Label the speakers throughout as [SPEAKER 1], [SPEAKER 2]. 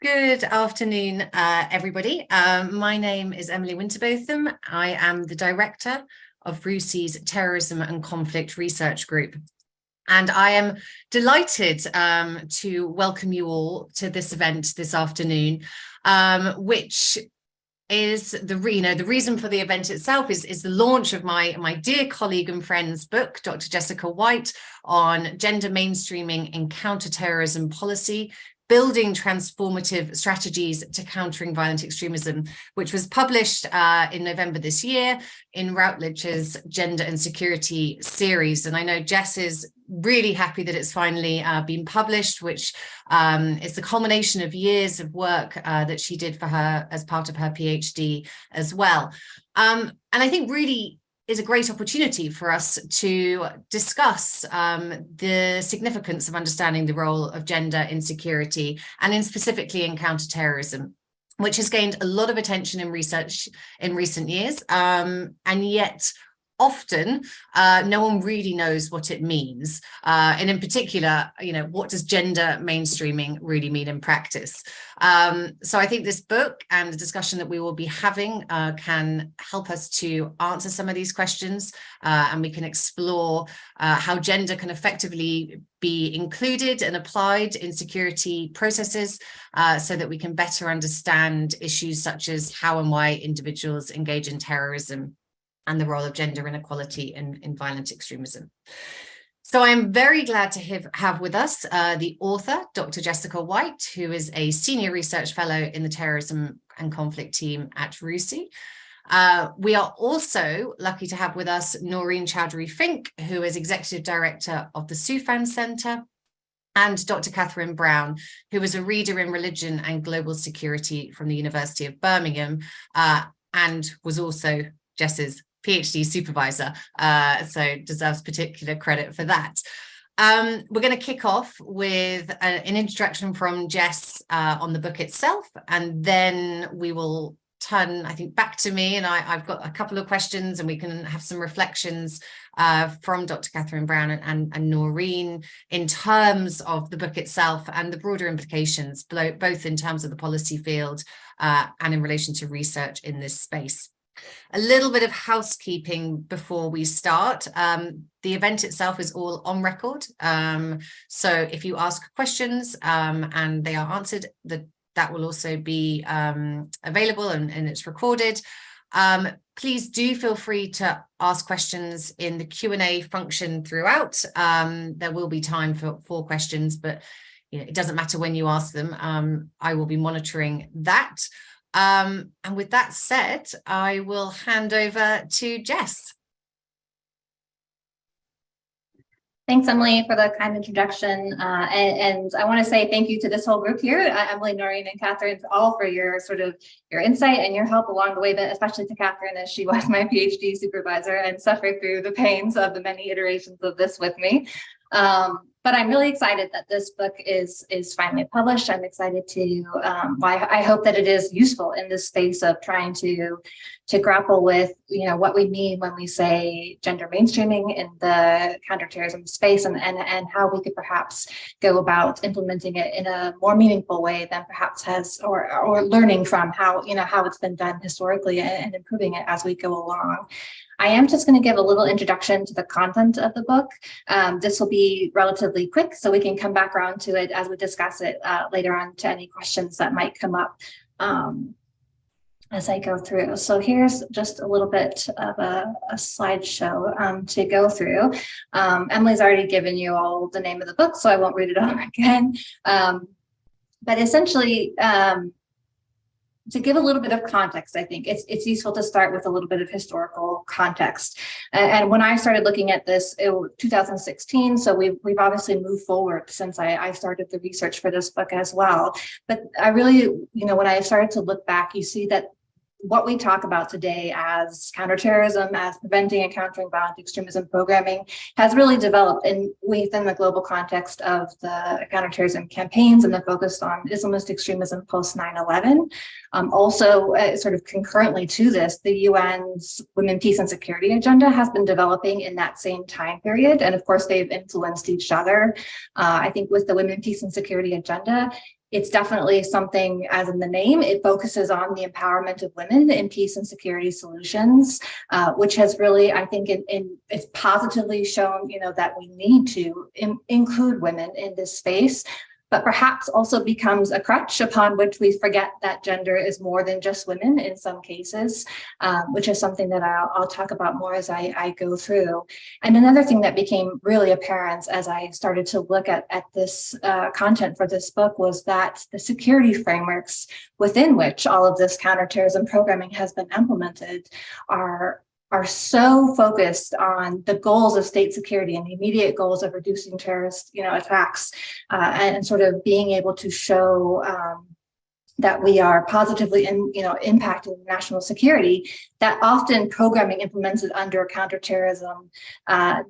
[SPEAKER 1] Good afternoon, everybody. My name is Emily Winterbotham. I am the director of RUSI's Terrorism and Conflict Research Group. And I am delighted to welcome you all to this event this afternoon, which is the reason for the event itself is the launch of my dear colleague and friend's book, Dr. Jessica White, on gender mainstreaming in counterterrorism policy, building transformative strategies to countering violent extremism, which was published in November this year in Routledge's Gender and Security series. And I know Jess is really happy that it's finally been published, which is the culmination of years of work that she did for her as part of her PhD as well. And I think really is a great opportunity for us to discuss the significance of understanding the role of gender in security and specifically in counterterrorism, which has gained a lot of attention in research in recent years, and yet often no one really knows what it means, and in particular, what does gender mainstreaming really mean in practice? So I think this book and the discussion that we will be having can help us to answer some of these questions, and we can explore how gender can effectively be included and applied in security processes, so that we can better understand issues such as how and why individuals engage in terrorism and the role of gender inequality in violent extremism. So I'm very glad to have with us the author, Dr. Jessica White, who is a senior research fellow in the Terrorism and Conflict team at RUSI. We are also lucky to have with us Noreen Chowdhury-Fink, who is executive director of the Soufan Center, and Dr. Catherine Brown, who is a reader in religion and global security from the University of Birmingham, and was also Jess's PhD supervisor, so deserves particular credit for that. We're going to kick off with an introduction from Jess on the book itself, and then we will turn, I think, back to me, and I've got a couple of questions, and we can have some reflections from Dr. Catherine Brown and Noreen in terms of the book itself and the broader implications, both in terms of the policy field and in relation to research in this space. A little bit of housekeeping before we start. The event itself is all on record. So if you ask questions and they are answered, that will also be available and it's recorded. Please do feel free to ask questions in the Q&A function throughout. There will be time for questions, but it doesn't matter when you ask them. I will be monitoring that. And with that said, I will hand over to Jess.
[SPEAKER 2] Thanks, Emily, for the kind introduction. And I want to say thank you to this whole group here, Emily, Noreen, and Catherine, all for your insight and your help along the way, but especially to Catherine, as she was my PhD supervisor and suffered through the pains of the many iterations of this with me. But I'm really excited that this book is finally published. I'm excited to, I hope that it is useful in this space of trying to grapple with, what we mean when we say gender mainstreaming in the counterterrorism space, and how we could perhaps go about implementing it in a more meaningful way than perhaps or learning from how it's been done historically and improving it as we go along. I am just going to give a little introduction to the content of the book. This will be relatively quick, so we can come back around to it as we discuss it later on to any questions that might come up as I go through. So here's just a little bit of a slideshow to go through. Emily's already given you all the name of the book, so I won't read it all again. But essentially, to give a little bit of context, I think it's useful to start with a little bit of historical context. And when I started looking at this, it was 2016, so we've obviously moved forward since I started the research for this book as well. But I really, when I started to look back, you see that what we talk about today as counterterrorism, as preventing and countering violent extremism programming, has really developed within the global context of the counterterrorism campaigns and the focus on Islamist extremism post 9/11. Also, sort of concurrently to this, the UN's Women, Peace and Security agenda has been developing in that same time period. And of course, they've influenced each other. I think with the Women, Peace and Security agenda, It's definitely something, as in the name, it focuses on the empowerment of women in peace and security solutions, which has really, I think, it's positively shown, that we need to include women in this space, but perhaps also becomes a crutch upon which we forget that gender is more than just women in some cases, which is something that I'll talk about more as I go through. And another thing that became really apparent as I started to look at this content for this book was that the security frameworks within which all of this counterterrorism programming has been implemented are so focused on the goals of state security and the immediate goals of reducing terrorist, attacks, and sort of being able to show that we are positively impacting national security, that often programming implemented under counterterrorism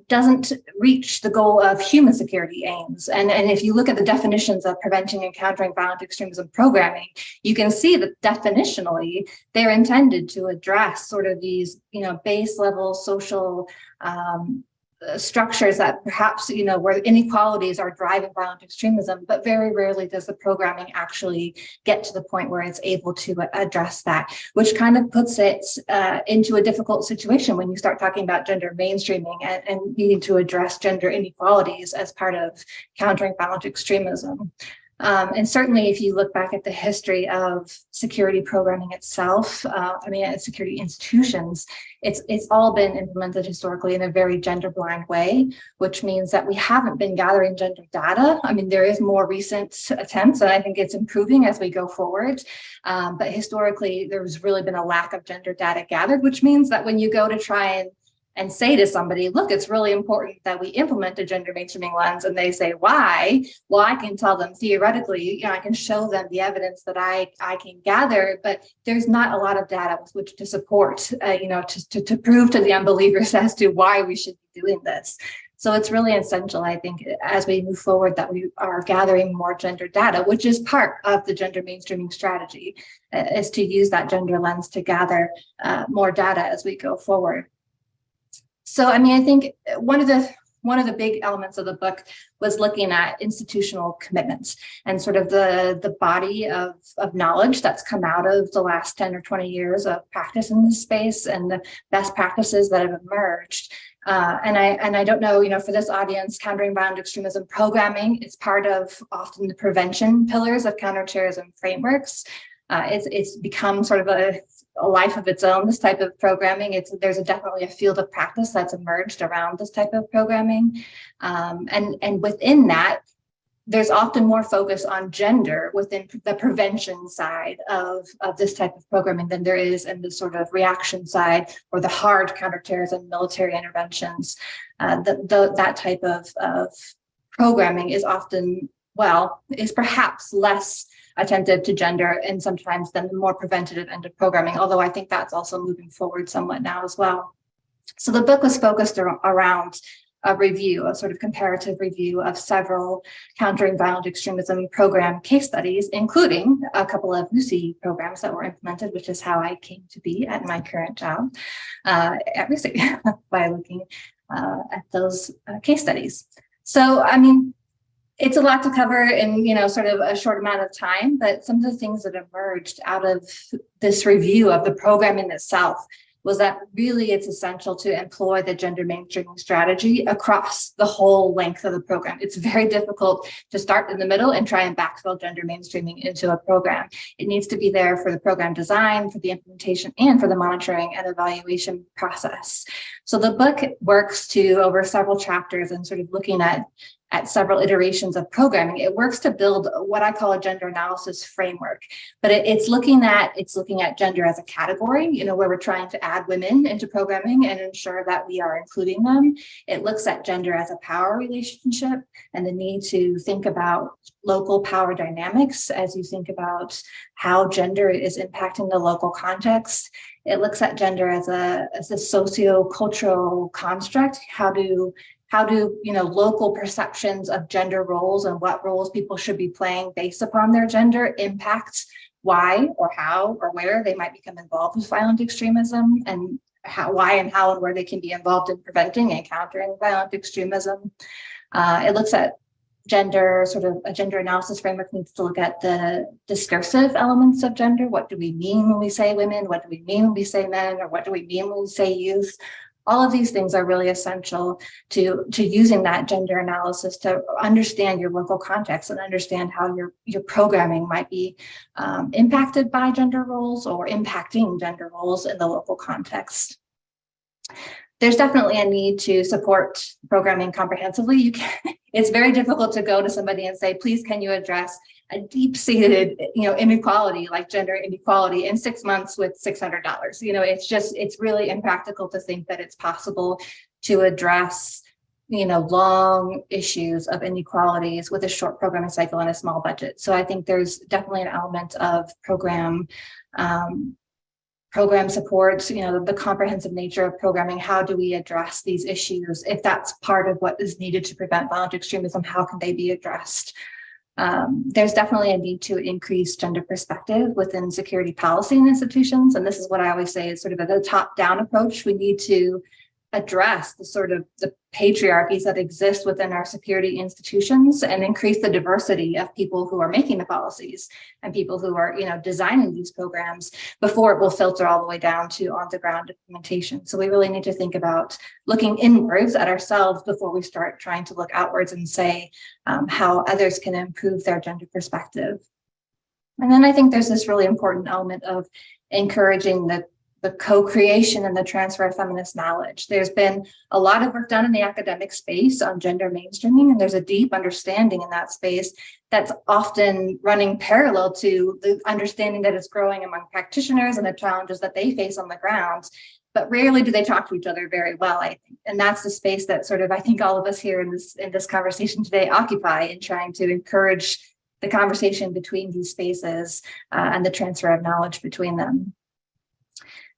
[SPEAKER 2] doesn't reach the goal of human security aims. And if you look at the definitions of preventing and countering violent extremism programming, you can see that definitionally they're intended to address sort of these, base level social structures that perhaps, where inequalities are driving violent extremism, but very rarely does the programming actually get to the point where it's able to address that, which kind of puts it into a difficult situation when you start talking about gender mainstreaming and needing to address gender inequalities as part of countering violent extremism. And certainly, if you look back at the history of security programming itself, security institutions, it's all been implemented historically in a very gender blind way, which means that we haven't been gathering gender data. I mean, there is more recent attempts, and I think it's improving as we go forward. But historically, there's really been a lack of gender data gathered, which means that when you go to try and say to somebody, look, it's really important that we implement a gender mainstreaming lens, and they say, why? Well, I can tell them theoretically, I can show them the evidence that I can gather, but there's not a lot of data with which to support, to prove to the unbelievers as to why we should be doing this. So it's really essential, I think, as we move forward, that we are gathering more gender data, which is part of the gender mainstreaming strategy, is to use that gender lens to gather more data as we go forward. So, I think one of the big elements of the book was looking at institutional commitments and sort of the body of knowledge that's come out of the last 10 or 20 years of practice in this space and the best practices that have emerged. And I don't know, for this audience, countering violent extremism programming is part of often the prevention pillars of counterterrorism frameworks. It's become sort of a life of its own, this type of programming. There's definitely a field of practice that's emerged around this type of programming. And within that, there's often more focus on gender within the prevention side of this type of programming than there is in the sort of reaction side or the hard counterterrorism military interventions. That type of programming is often, is perhaps less attentive to gender and sometimes than the more preventative end of programming, although I think that's also moving forward somewhat now as well. So the book was focused around a sort of comparative review of several countering violent extremism program case studies, including a couple of RUSI programs that were implemented, which is how I came to be at my current job at RUSI by looking at those case studies. So, it's a lot to cover in, sort of a short amount of time, but some of the things that emerged out of this review of the programming itself was that really it's essential to employ the gender mainstreaming strategy across the whole length of the program. It's very difficult to start in the middle and try and backfill gender mainstreaming into a program. It needs to be there for the program design, for the implementation, and for the monitoring and evaluation process. So the book works over several chapters and sort of looking at several iterations of programming. It works to build what I call a gender analysis framework, but it's looking at gender as a category, where we're trying to add women into programming and ensure that we are including them. It looks at gender as a power relationship and the need to think about local power dynamics as you think about how gender is impacting the local context. It looks at gender as a socio-cultural construct. How do local perceptions of gender roles and what roles people should be playing based upon their gender impact why or how or where they might become involved with violent extremism, and why and how and where they can be involved in preventing and countering violent extremism. It looks at gender, sort of a gender analysis framework needs to look at the discursive elements of gender. What do we mean when we say women? What do we mean when we say men? Or what do we mean when we say youth? All of these things are really essential to using that gender analysis to understand your local context and understand how your programming might be impacted by gender roles or impacting gender roles in the local context. There's definitely a need to support programming comprehensively. It's very difficult to go to somebody and say, please, can you address a deep-seated, inequality like gender inequality in 6 months with $600? It's really impractical to think that it's possible to address, long issues of inequalities with a short programming cycle and a small budget. So I think there's definitely an element of program support, the comprehensive nature of programming. How do we address these issues? If that's part of what is needed to prevent violent extremism, how can they be addressed? There's definitely a need to increase gender perspective within security policy and institutions. And this is what I always say is sort of a top-down approach. We need to address the patriarchies that exist within our security institutions and increase the diversity of people who are making the policies and people who are, designing these programs before it will filter all the way down to on-the-ground implementation. So we really need to think about looking inwards at ourselves before we start trying to look outwards and say how others can improve their gender perspective. And then I think there's this really important element of encouraging the co-creation and the transfer of feminist knowledge. There's been a lot of work done in the academic space on gender mainstreaming, and there's a deep understanding in that space that's often running parallel to the understanding that is growing among practitioners and the challenges that they face on the ground. But rarely do they talk to each other very well, I think. And that's the space that I think all of us here in this conversation today occupy in trying to encourage the conversation between these spaces and the transfer of knowledge between them.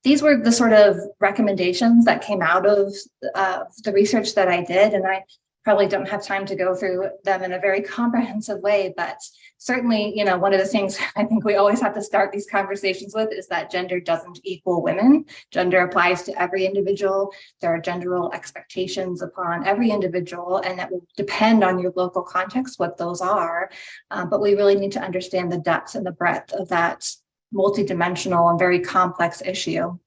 [SPEAKER 2] These were the sort of recommendations that came out of the research that I did, and I probably don't have time to go through them in a very comprehensive way, but certainly, one of the things I think we always have to start these conversations with is that gender doesn't equal women. Gender applies to every individual. There are gender role expectations upon every individual, and that will depend on your local context what those are, but we really need to understand the depth and the breadth of that multidimensional and very complex issue.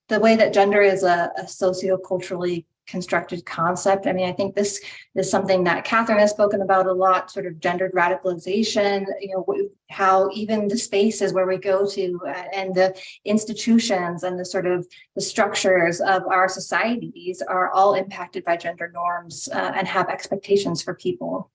[SPEAKER 2] The way that gender is a socioculturally constructed concept. I mean, I think this is something that Catherine has spoken about a lot, sort of gendered radicalization, how even the spaces where we go to and the institutions and the structures of our societies are all impacted by gender norms and have expectations for people.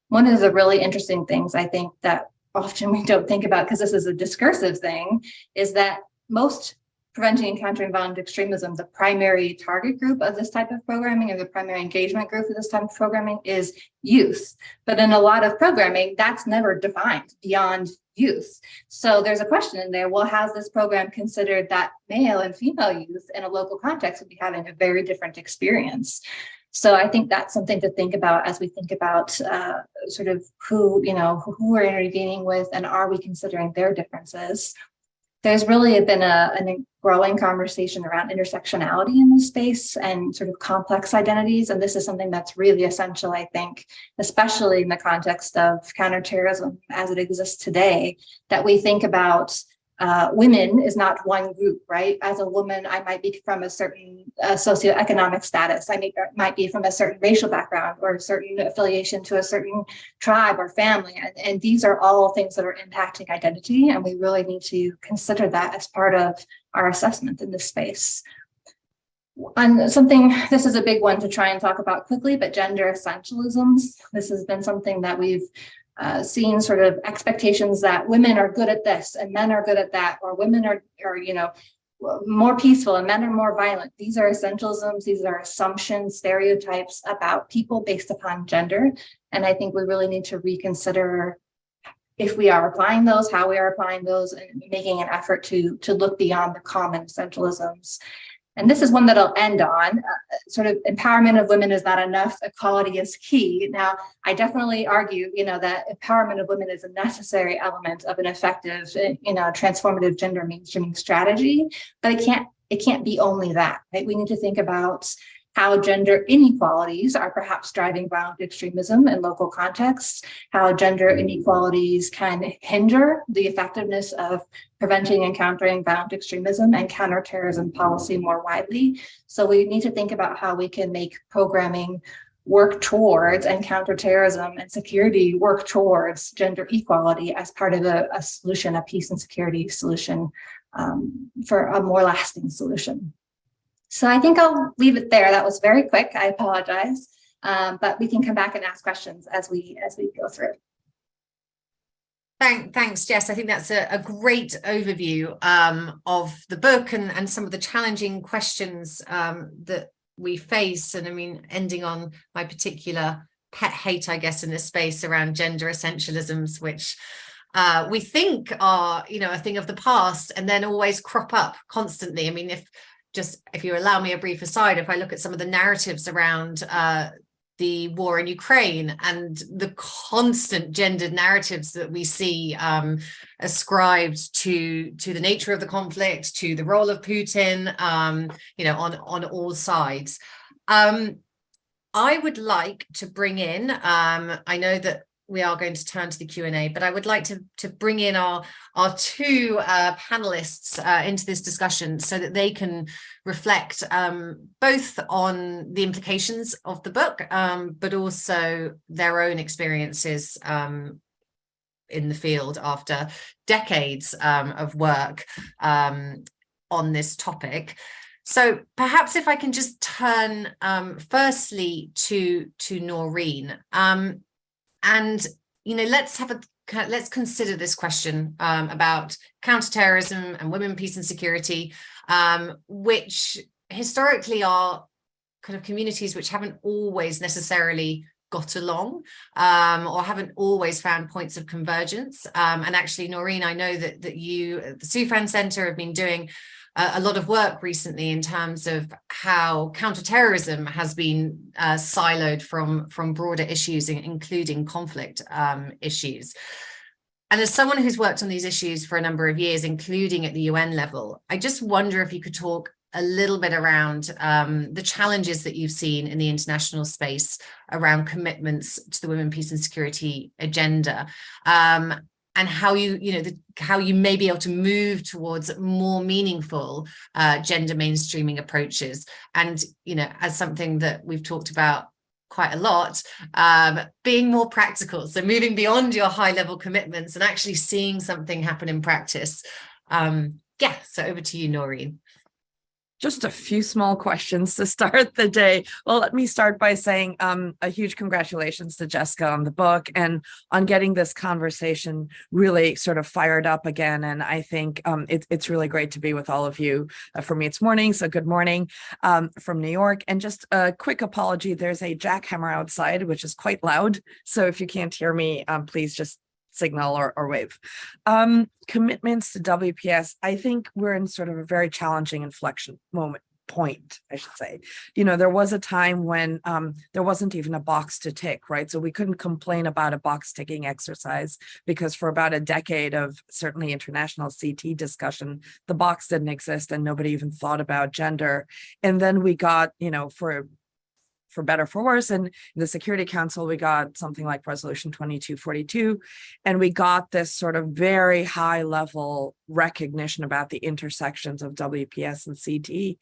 [SPEAKER 2] One of the really interesting things I think that often we don't think about, because this is a discursive thing, is that most preventing and countering violent extremism, the primary target group of this type of programming and the primary engagement group of this type of programming is youth. But in a lot of programming, that's never defined beyond youth. So there's a question in there, well, has this program considered that male and female youth in a local context would be having a very different experience? So I think that's something to think about as we think about who we're intervening with, and are we considering their differences? There's really been a growing conversation around intersectionality in this space and sort of complex identities. And this is something that's really essential, I think, especially in the context of counterterrorism as it exists today, that we think about women is not one group, right? As a woman, I might be from a certain socioeconomic status. I might be from a certain racial background or a certain affiliation to a certain tribe or family. And these are all things that are impacting identity. And we really need to consider that as part of our assessment in this space. On something, this is a big one to try and talk about quickly, but gender essentialisms. This has been something that we've seen, sort of expectations that women are good at this and men are good at that, or women are more peaceful and men are more violent. These are essentialisms. These are assumptions, stereotypes about people based upon gender. And I think we really need to reconsider if we are applying those, how we are applying those, and making an effort to look beyond the common essentialisms. And this is one that I'll end on, sort of empowerment of women is not enough, equality is key. Now, I definitely argue, that empowerment of women is a necessary element of an effective, transformative gender mainstreaming strategy, but it can't be only that, right? We need to think about how gender inequalities are perhaps driving violent extremism in local contexts, how gender inequalities can hinder the effectiveness of preventing and countering violent extremism and counterterrorism policy more widely. So we need to think about how we can make programming work towards, and counterterrorism and security work towards, gender equality as part of a solution, a peace and security solution, for a more lasting solution. So I think I'll leave it there. That was very quick. I apologize, but we can come back and ask questions as we go through.
[SPEAKER 1] Thanks, Jess. I think that's a great overview of the book and some of the challenging questions that we face. And I mean, ending on my particular pet hate, I guess, in this space around gender essentialisms, which we think are, a thing of the past and then always crop up constantly. I mean, if you allow me a brief aside, if I look at some of the narratives around the war in Ukraine and the constant gendered narratives that we see ascribed to the nature of the conflict, to the role of Putin, on all sides. I would like to bring in, I know that we are going to turn to the Q&A, but I would like to bring in our two panelists into this discussion so that they can reflect both on the implications of the book, but also their own experiences in the field after decades of work on this topic. So perhaps if I can just turn firstly to Noreen. And let's consider this question about counterterrorism and women, peace and security, which historically are kind of communities which haven't always necessarily got along or haven't always found points of convergence. And actually, Noreen, I know that you at the Soufan Center have been doing a lot of work recently in terms of how counterterrorism has been siloed from broader issues, including conflict issues. And as someone who's worked on these issues for a number of years, including at the UN level, I just wonder if you could talk a little bit around the challenges that you've seen in the international space around commitments to the women, peace and security agenda. And how how you may be able to move towards more meaningful gender mainstreaming approaches. And, as something that we've talked about quite a lot, being more practical. So moving beyond your high level commitments and actually seeing something happen in practice. So over to you, Noreen.
[SPEAKER 3] Just a few small questions to start the day. Well, let me start by saying a huge congratulations to Jessica on the book and on getting this conversation really sort of fired up again. And I think it's really great to be with all of you. For me, it's morning, so good morning from New York. And just a quick apology, there's a jackhammer outside, which is quite loud. So if you can't hear me, please just signal or wave. Commitments to WPS, I think we're in sort of a very challenging inflection point, I should say. There was a time when there wasn't even a box to tick, right? So we couldn't complain about a box ticking exercise because for about a decade of certainly international CT discussion, the box didn't exist and nobody even thought about gender. And then we got, for better, for worse. And in the Security Council, we got something like Resolution 2242, and we got this sort of very high level recognition about the intersections of WPS and CT.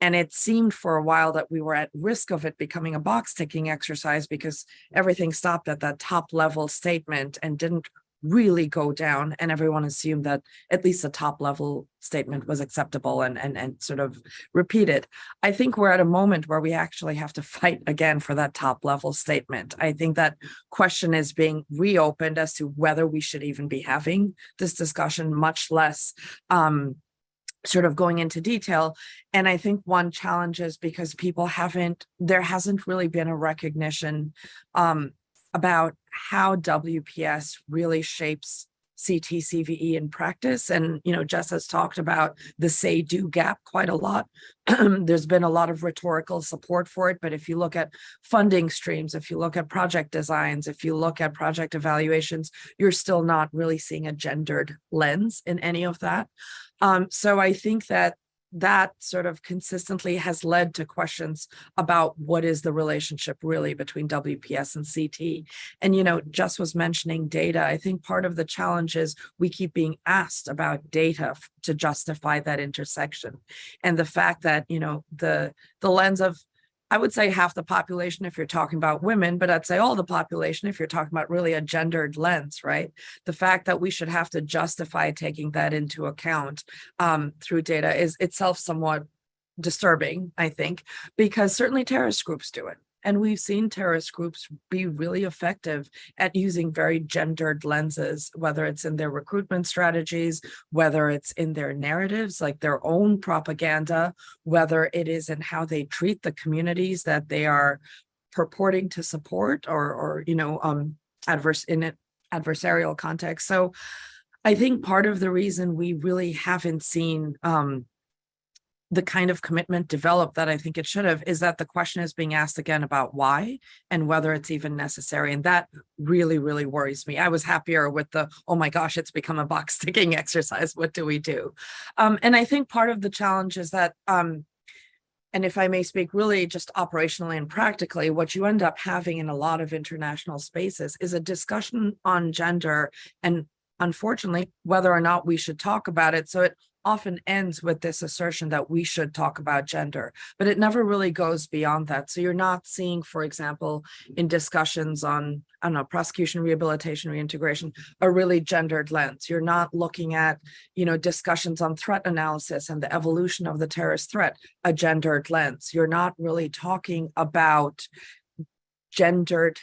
[SPEAKER 3] And it seemed for a while that we were at risk of it becoming a box ticking exercise because everything stopped at that top level statement and didn't really go down, and everyone assumed that at least the top level statement was acceptable and sort of repeated. I think we're at a moment where we actually have to fight again for that top level statement. I think that question is being reopened as to whether we should even be having this discussion, much less sort of going into detail. And I think one challenge is because there hasn't really been a recognition about how WPS really shapes CT CVE in practice. And, Jess has talked about the say-do gap quite a lot. There's been a lot of rhetorical support for it, but if you look at funding streams, if you look at project designs, if you look at project evaluations, you're still not really seeing a gendered lens in any of that. So I think that that sort of consistently has led to questions about what is the relationship really between WPS and CT. And, Jess was mentioning data. I think part of the challenge is we keep being asked about data to justify that intersection. And the fact that, the lens of, I would say half the population if you're talking about women, but I'd say all the population if you're talking about really a gendered lens, right? The fact that we should have to justify taking that into account through data is itself somewhat disturbing, I think, because certainly terrorist groups do it. And we've seen terrorist groups be really effective at using very gendered lenses, whether it's in their recruitment strategies, whether it's in their narratives, like their own propaganda, whether it is in how they treat the communities that they are purporting to support or adversarial context. So I think part of the reason we really haven't seen the kind of commitment developed that I think it should have is that the question is being asked again about why and whether it's even necessary. And that really, really worries me. I was happier with the, oh my gosh, it's become a box ticking exercise. What do we do? And I think part of the challenge is that, and if I may speak really just operationally and practically, what you end up having in a lot of international spaces is a discussion on gender and unfortunately, whether or not we should talk about it. So it often ends with this assertion that we should talk about gender, but it never really goes beyond that. So you're not seeing, for example, in discussions on, I don't know, prosecution, rehabilitation, reintegration, a really gendered lens. You're not looking at, discussions on threat analysis and the evolution of the terrorist threat, a gendered lens. You're not really talking about gendered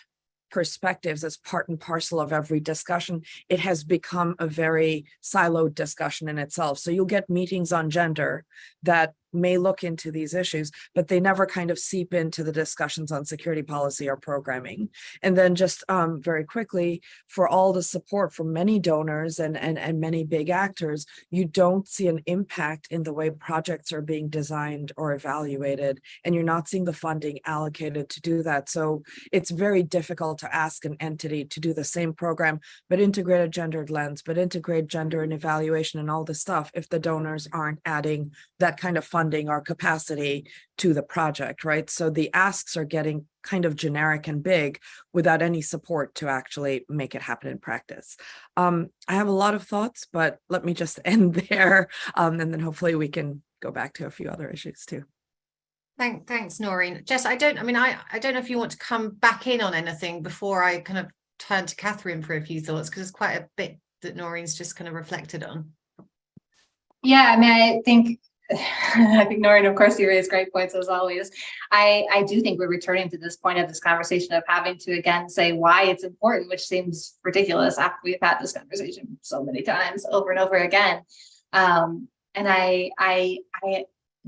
[SPEAKER 3] perspectives as part and parcel of every discussion. It has become a very siloed discussion in itself. So you'll get meetings on gender that may look into these issues, but they never kind of seep into the discussions on security policy or programming. And then just very quickly, for all the support from many donors and many big actors, you don't see an impact in the way projects are being designed or evaluated, and you're not seeing the funding allocated to do that. So it's very difficult to ask an entity to do the same program, but integrate a gendered lens, but integrate gender and evaluation and all this stuff if the donors aren't adding that kind of funding or capacity to the project, right? So the asks are getting kind of generic and big without any support to actually make it happen in practice. I have a lot of thoughts, but let me just end there. And then hopefully we can go back to a few other issues too.
[SPEAKER 1] Thanks, Noreen. Jess, I don't know if you want to come back in on anything before I kind of turn to Catherine for a few thoughts, because there's quite a bit that Noreen's just kind of reflected on.
[SPEAKER 2] Yeah, I mean, I think Noreen, of course, you raise great points as always. I do think we're returning to this point of this conversation of having to again say why it's important, which seems ridiculous after we've had this conversation so many times over and over again. And I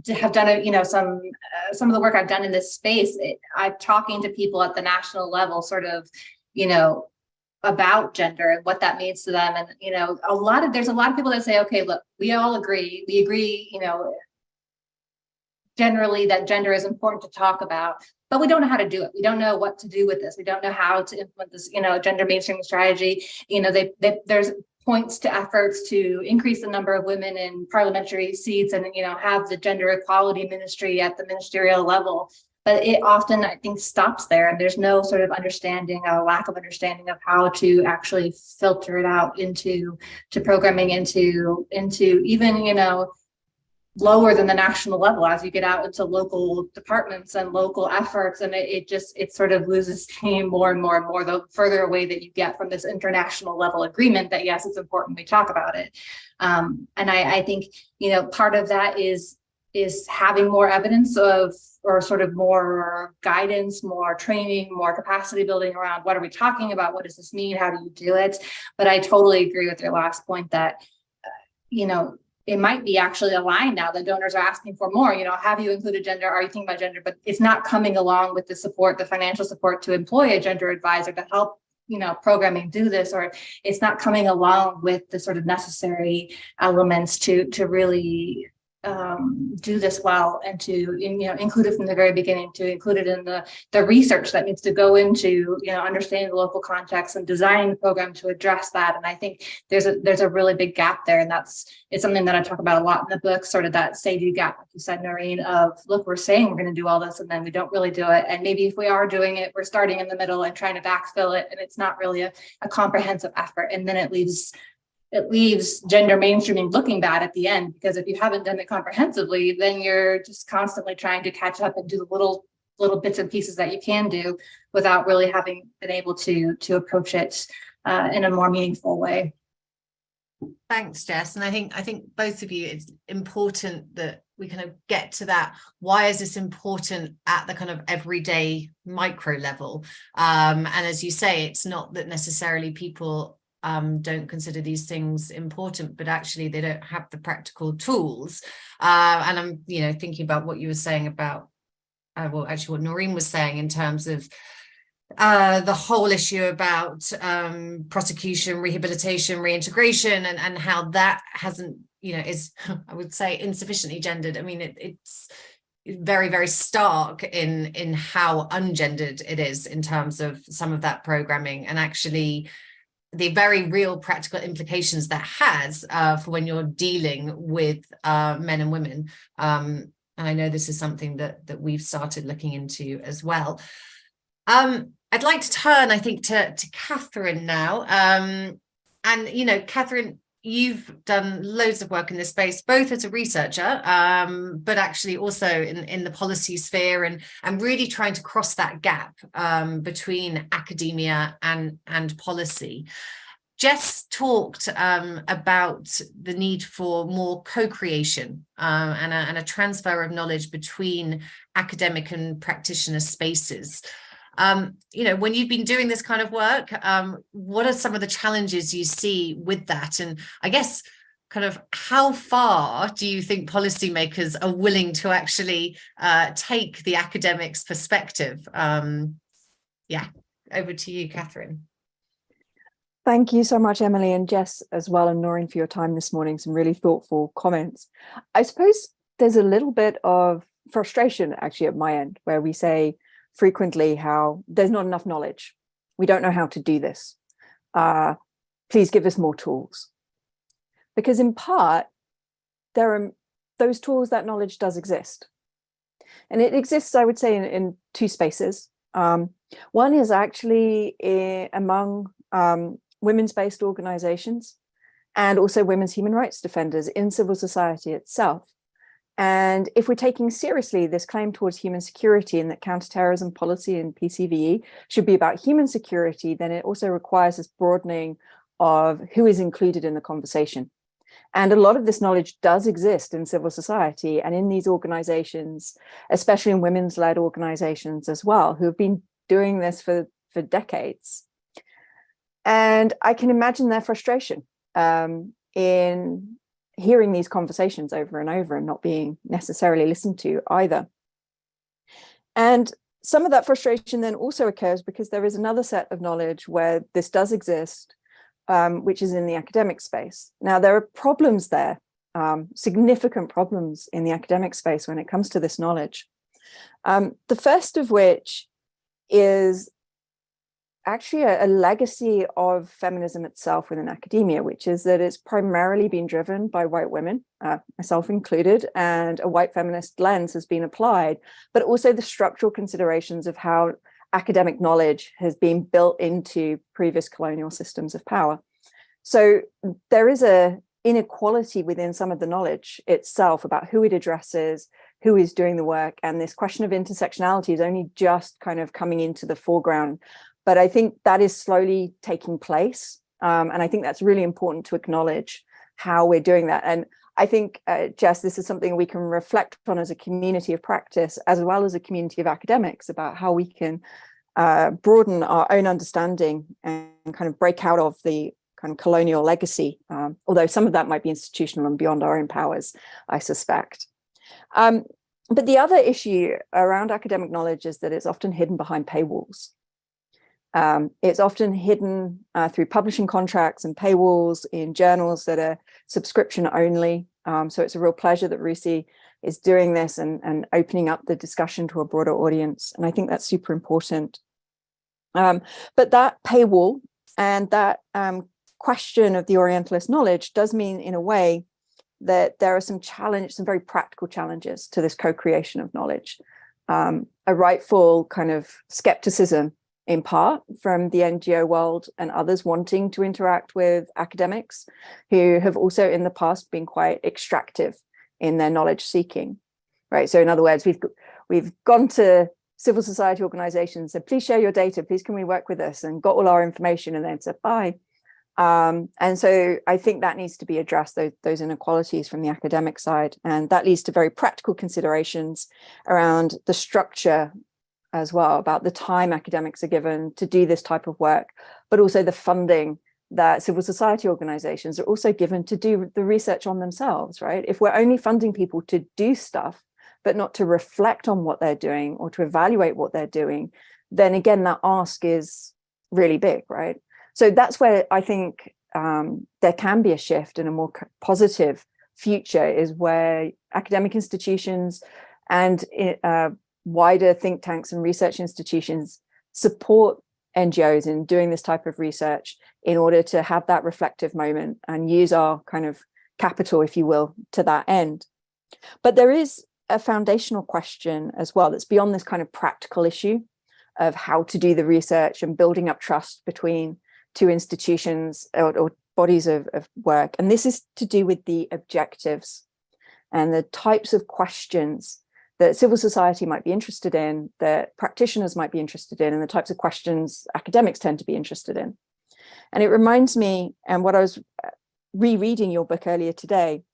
[SPEAKER 2] have done some of the work I've done in this space. I'm talking to people at the national level, sort of, about gender and what that means to them. And, there's a lot of people that say, okay, look, we agree, generally that gender is important to talk about, but we don't know how to do it. We don't know what to do with this. We don't know how to implement this, gender mainstreaming strategy. There's points to efforts to increase the number of women in parliamentary seats and, have the gender equality ministry at the ministerial level. But it often, I think, stops there, and there's no sort of understanding, a lack of understanding of how to actually filter it out into programming, into even, lower than the national level as you get out into local departments and local efforts, and it sort of loses steam more and more and more the further away that you get from this international level agreement that yes, it's important we talk about it. And I think part of that is having more evidence of, or sort of more guidance, more training, more capacity building around what are we talking about? What does this mean? How do you do it? But I totally agree with your last point that, it might be actually aligned now. The donors are asking for more, have you included gender? Are you thinking about gender? But it's not coming along with the support, the financial support to employ a gender advisor to help programming do this, or it's not coming along with the sort of necessary elements to really do this well, and to include it from the very beginning, to include it in the research that needs to go into understanding the local context and designing the program to address that. And I think there's a really big gap there, and it's something that I talk about a lot in the book, sort of that say-do gap, like you said, Noreen, of look, we're saying we're going to do all this and then we don't really do it, and maybe if we are doing it, we're starting in the middle and trying to backfill it, and it's not really a comprehensive effort, and then it leaves gender mainstreaming looking bad at the end, because if you haven't done it comprehensively, then you're just constantly trying to catch up and do the little bits and pieces that you can do without really having been able to approach it in a more meaningful way.
[SPEAKER 1] Thanks, Jess. And I think both of you, it's important that we kind of get to that. Why is this important at the kind of everyday micro level? And as you say, it's not that necessarily people don't consider these things important, but actually they don't have the practical tools. And I'm, thinking about what you were saying about, well, actually what Noreen was saying in terms of the whole issue about prosecution, rehabilitation, reintegration, and how that hasn't, is, I would say, insufficiently gendered. I mean, it's very, very stark in how ungendered it is in terms of some of that programming, and actually the very real practical implications that has for when you're dealing with men and women. And I know this is something that we've started looking into as well. I'd like to turn, I think, to Catherine now. And, Catherine, you've done loads of work in this space, both as a researcher, but actually also in the policy sphere, and really trying to cross that gap between academia and policy. Jess talked about the need for more co-creation and a transfer of knowledge between academic and practitioner spaces. When you've been doing this kind of work, what are some of the challenges you see with that? And I guess kind of how far do you think policymakers are willing to actually take the academic's perspective? Over to you, Catherine.
[SPEAKER 4] Thank you so much, Emily, and Jess as well, and Noreen, for your time this morning. Some really thoughtful comments. I suppose there's a little bit of frustration actually at my end, where we say frequently how there's not enough knowledge. We don't know how to do this. Please give us more tools. Because in part, there are those tools, that knowledge does exist. And it exists, I would say, in two spaces. One is actually among women's-based organizations, and also women's human rights defenders in civil society itself. And if we're taking seriously this claim towards human security, and that counterterrorism policy and PCVE should be about human security, then it also requires this broadening of who is included in the conversation. And a lot of this knowledge does exist in civil society and in these organizations, especially in women's-led organizations as well, who have been doing this for decades. And I can imagine their frustration in hearing these conversations over and over and not being necessarily listened to either. And some of that frustration then also occurs because there is another set of knowledge where this does exist, which is in the academic space. Now, there are problems there, significant problems in the academic space when it comes to this knowledge. The first of which is actually a legacy of feminism itself within academia, which is that it's primarily been driven by white women, myself included, and a white feminist lens has been applied, but also the structural considerations of how academic knowledge has been built into previous colonial systems of power. So there is an inequality within some of the knowledge itself about who it addresses, who is doing the work, and this question of intersectionality is only just kind of coming into the foreground. But I think that is slowly taking place. And I think that's really important to acknowledge how we're doing that. And I think, Jess, this is something we can reflect on as a community of practice, as well as a community of academics, about how we can broaden our own understanding and kind of break out of the kind of colonial legacy, although some of that might be institutional and beyond our own powers, I suspect. But the other issue around academic knowledge is that it's often hidden behind paywalls. It's often hidden through publishing contracts and paywalls in journals that are subscription only. So it's a real pleasure that RUSI is doing this and opening up the discussion to a broader audience. And I think that's super important. But that paywall and that question of the Orientalist knowledge does mean, in a way, that there are some very practical challenges to this co-creation of knowledge. A rightful kind of skepticism, in part, from the NGO world and others wanting to interact with academics who have also in the past been quite extractive in their knowledge seeking, right? So in other words, we've gone to civil society organizations, said, please share your data, please can we work with us, and got all our information and then said, bye. And so I think that needs to be addressed, those inequalities from the academic side. And that leads to very practical considerations around the structure as well, about the time academics are given to do this type of work, but also the funding that civil society organizations are also given to do the research on themselves, right? If we're only funding people to do stuff, but not to reflect on what they're doing or to evaluate what they're doing, then again, that ask is really big, right? So that's where I think there can be a shift in a more positive future, is where academic institutions and wider think tanks and research institutions support NGOs in doing this type of research in order to have that reflective moment and use our kind of capital, if you will, to that end. But there is a foundational question as well that's beyond this kind of practical issue of how to do the research and building up trust between two institutions or bodies of work. And this is to do with the objectives and the types of questions that civil society might be interested in, that practitioners might be interested in, and the types of questions academics tend to be interested in. And it reminds me, and what I was rereading your book earlier today,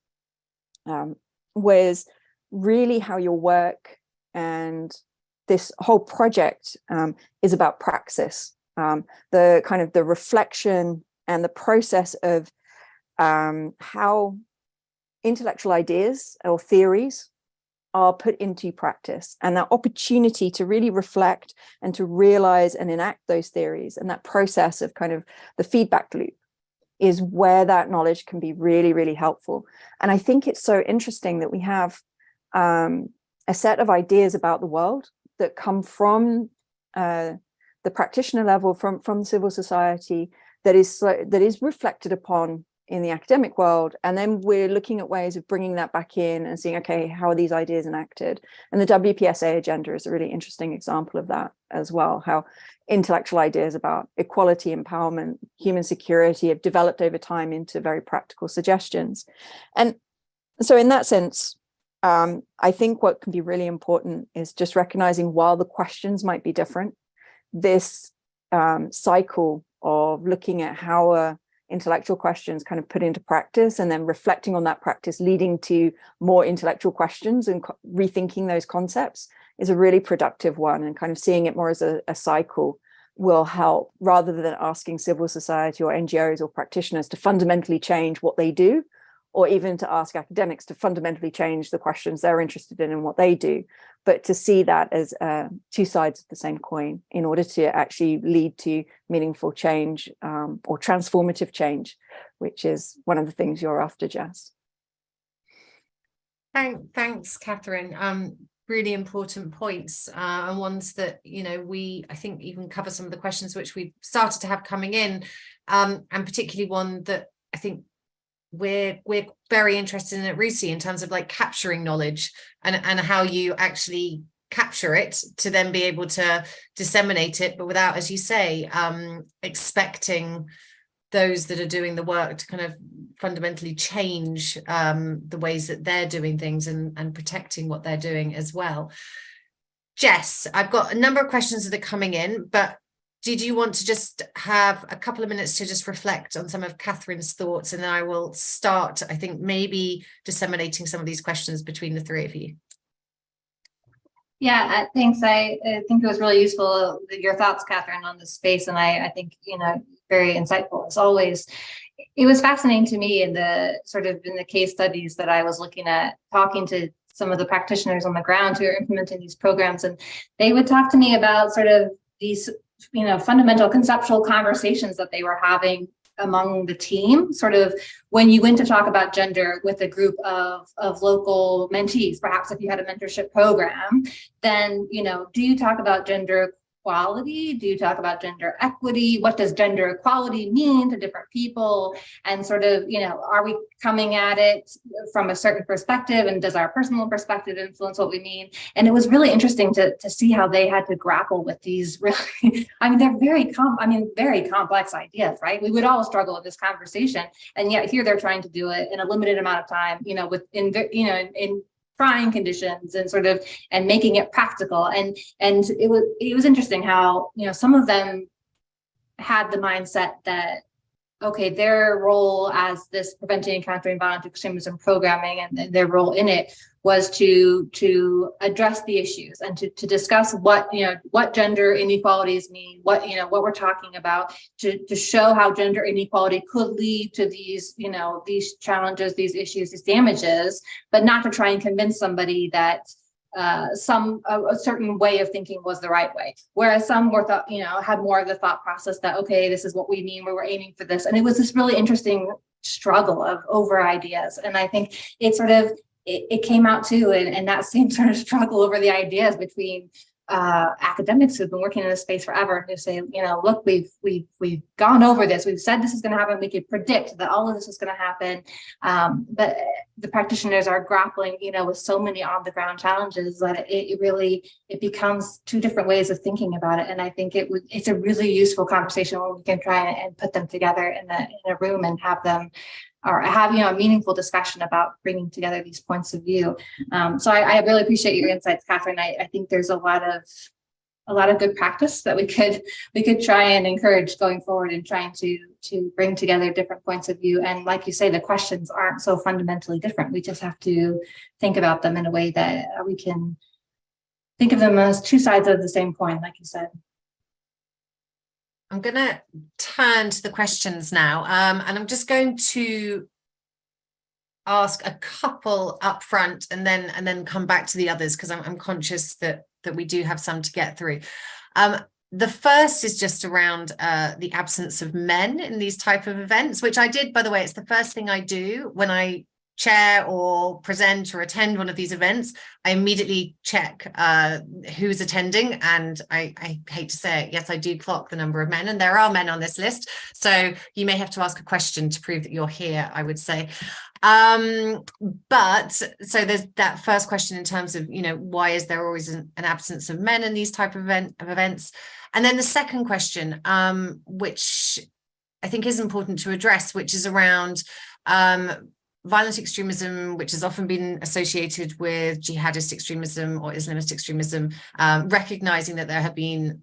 [SPEAKER 4] was really how your work and this whole project is about praxis, the kind of the reflection and the process of how intellectual ideas or theories are put into practice, and that opportunity to really reflect and to realize and enact those theories, and that process of kind of the feedback loop is where that knowledge can be really, really helpful. And I think it's so interesting that we have a set of ideas about the world that come from the practitioner level, from civil society, that is reflected upon in the academic world, and then we're looking at ways of bringing that back in and seeing, okay, how are these ideas enacted? And the WPSA agenda is a really interesting example of that as well, how intellectual ideas about equality, empowerment, human security have developed over time into very practical suggestions. And so in that sense, I think what can be really important is just recognizing, while the questions might be different, this cycle of looking at how intellectual questions kind of put into practice, and then reflecting on that practice leading to more intellectual questions and rethinking those concepts, is a really productive one. And kind of seeing it more as a cycle will help, rather than asking civil society or NGOs or practitioners to fundamentally change what they do, or even to ask academics to fundamentally change the questions they're interested in and what they do, but to see that as two sides of the same coin in order to actually lead to meaningful change or transformative change, which is one of the things you're after, Jess.
[SPEAKER 1] Thanks, Catherine. Really important points, and ones that, I think even cover some of the questions which we started to have coming in, and particularly one that I think we're very interested in at RUSI, in terms of like capturing knowledge and how you actually capture it to then be able to disseminate it, but without, as you say, expecting those that are doing the work to kind of fundamentally change the ways that they're doing things, and protecting what they're doing as well. Jess, I've got a number of questions that are coming in, but did you want to just have a couple of minutes to just reflect on some of Catherine's thoughts, and then I will start, I think, maybe disseminating some of these questions between the three of you.
[SPEAKER 2] Yeah, thanks. I think it was really useful, your thoughts, Catherine, on this space, and I think, very insightful as always. It was fascinating to me in the case studies that I was looking at, talking to some of the practitioners on the ground who are implementing these programs, and they would talk to me about sort of these fundamental conceptual conversations that they were having among the team, sort of when you went to talk about gender with a group of local mentees, perhaps if you had a mentorship program, then, you know, do you talk about gender equality? Do you talk about gender equity? What does gender equality mean to different people? And sort of, you know, are we coming at it from a certain perspective, and does our personal perspective influence what we mean? And it was really interesting to see how they had to grapple with these really, I mean, they're very complex ideas, right? We would all struggle with this conversation, and yet here they're trying to do it in a limited amount of time, you know, in trying conditions and sort of, and making it practical. And it was interesting how, you know, some of them had the mindset that, okay, their role as this preventing and countering violent extremism programming, and their role in it was to address the issues and to discuss what, you know, what gender inequalities mean, what, you know, what we're talking about, to show how gender inequality could lead to these, you know, these challenges, these issues, these damages, but not to try and convince somebody that a certain way of thinking was the right way, whereas some were thought, you know, had more of the thought process that, okay, this is what we mean, we were aiming for this. And it was this really interesting struggle of over ideas. And I think it sort of it came out too, and that same sort of struggle over the ideas between academics who've been working in this space forever, who say, you know, look, we've gone over this, we've said this is going to happen, we could predict that all of this is going to happen, but the practitioners are grappling, you know, with so many on the ground challenges that it becomes two different ways of thinking about it. And I think it's a really useful conversation when we can try and put them together in a room and have them, or have, you know, a meaningful discussion about bringing together these points of view. So I really appreciate your insights, Catherine. I think there's a lot of good practice that we could try and encourage going forward in trying to bring together different points of view. And like you say, the questions aren't so fundamentally different. We just have to think about them in a way that we can think of them as two sides of the same coin, like you said.
[SPEAKER 1] I'm going to turn to the questions now, and I'm just going to ask a couple up front and then come back to the others, because I'm conscious that we do have some to get through. The first is just around the absence of men in these type of events, which I did, by the way. It's the first thing I do when I chair or present or attend one of these events. I immediately check who's attending, and I hate to say it, yes, I do clock the number of men, and there are men on this list, so you may have to ask a question to prove that you're here, I would say. But so there's that first question in terms of, you know, why is there always an absence of men in these type of events? And then the second question, which I think is important to address, which is around violent extremism, which has often been associated with jihadist extremism or Islamist extremism, recognizing that there have been